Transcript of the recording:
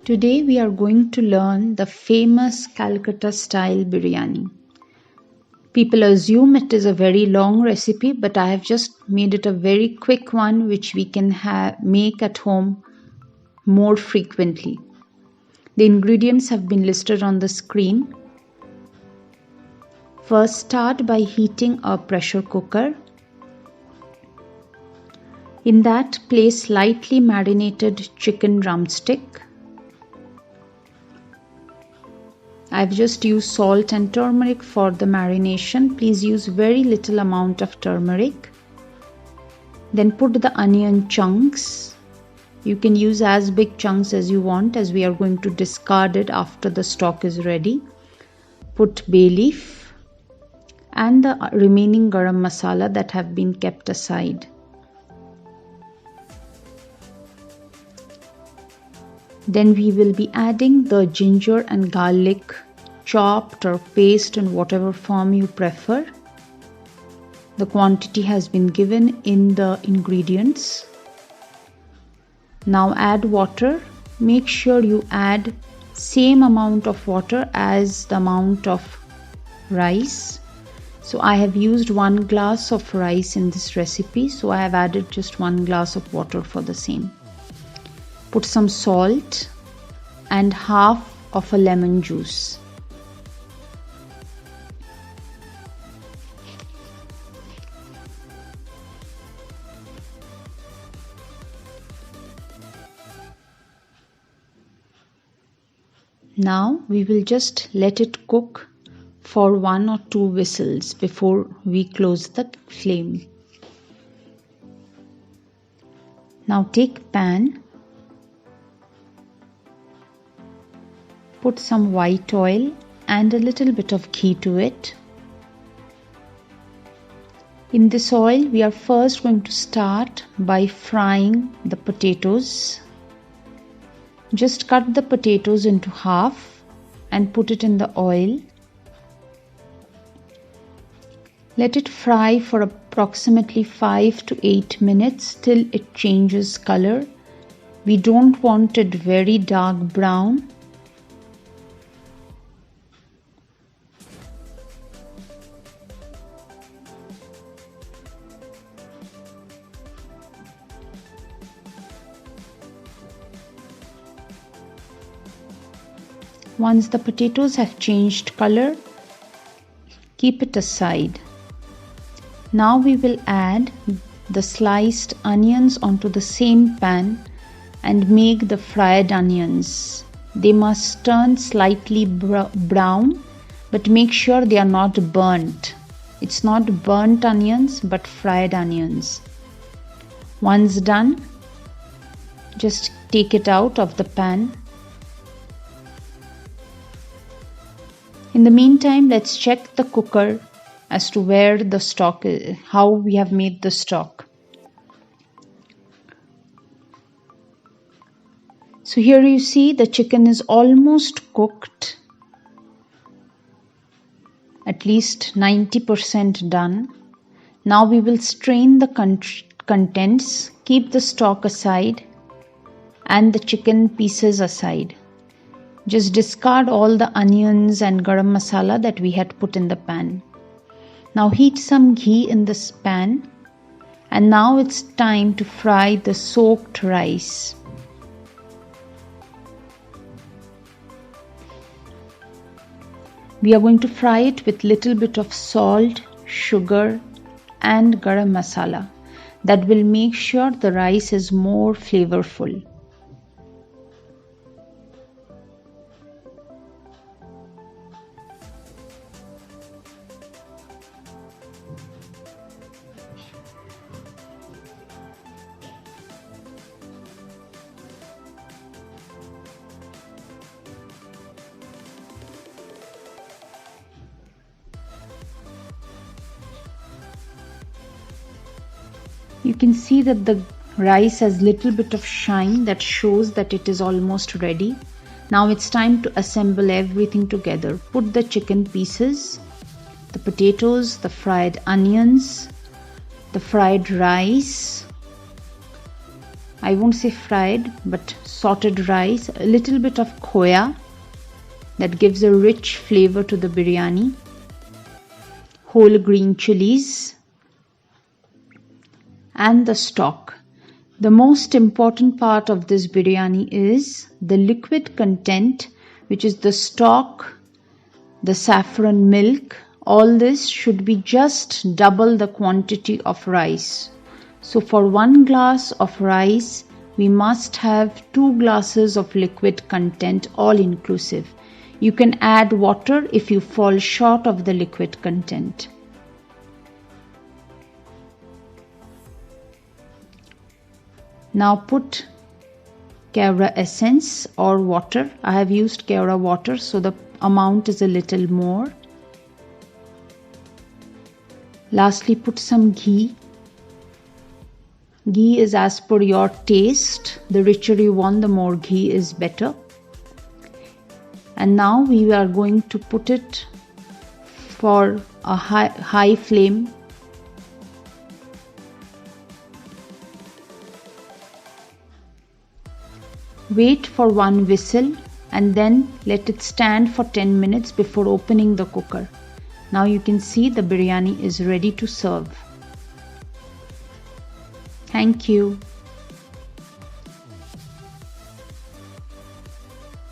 Today we are going to learn the famous Calcutta style biryani. People assume it is a very long recipe, but I have just made it a very quick one which we can make at home more frequently. The ingredients have been listed on the screen. First, start by heating a pressure cooker. In that, place lightly marinated chicken drumstick. I've just used salt and turmeric for the marination. Please use very little amount of turmeric. Then put the onion chunks. You can use as big chunks as you want, as we are going to discard it after the stock is ready. Put bay leaf and the remaining garam masala that have been kept aside. Then we will be adding the ginger and garlic chopped or paste in whatever form you prefer. The quantity has been given in the ingredients. Now add water. Make sure you add same amount of water as the amount of rice. So I have used 1 glass of rice in this recipe, so I have added just 1 glass of water for the same. Put some salt and half of a lemon juice. Now we will just let it cook for 1 or 2 whistles before we close the flame. Now take pan. Put some white oil and a little bit of ghee to it. In this oil, we are first going to start by frying the potatoes. Just cut the potatoes into half and put it in the oil. Let it fry for approximately 5 to 8 minutes till it changes color. We don't want it very dark brown. Once the potatoes have changed color, keep it aside. Now we will add the sliced onions onto the same pan and make the fried onions. They must turn slightly brown, but make sure they are not burnt. It's not burnt onions, but fried onions. Once done, just take it out of the pan. In the meantime, let's check the cooker as to where the stock is, how we have made the stock. So here you see the chicken is almost cooked, at least 90% done. Now we will strain the contents, keep the stock aside and the chicken pieces aside. Just discard all the onions and garam masala that we had put in the pan. Now heat some ghee in this pan, and now it's time to fry the soaked rice. We are going to fry it with little bit of salt, sugar and garam masala. That will make sure the rice is more flavorful. You can see that the rice has little bit of shine that shows that it is almost ready. Now it's time to assemble everything together. Put the chicken pieces, the potatoes, the fried onions, the fried rice. I won't say fried, but sorted rice, a little bit of khoya that gives a rich flavor to the biryani, whole green chilies, and the stock. The most important part of this biryani is the liquid content, which is the stock, the saffron milk. All this should be just double the quantity of rice. So for 1 glass of rice, we must have 2 glasses of liquid content, all inclusive. You can add water if you fall short of the liquid content. Now put Kevra essence or water. I have used Kevra water, so the amount is a little more. Lastly, put some ghee. Ghee is as per your taste. The richer you want, the more ghee is better. And now we are going to put it for a high flame. Wait for 1 whistle and then let it stand for 10 minutes before opening the cooker. Now you can see the biryani is ready to serve. Thank you.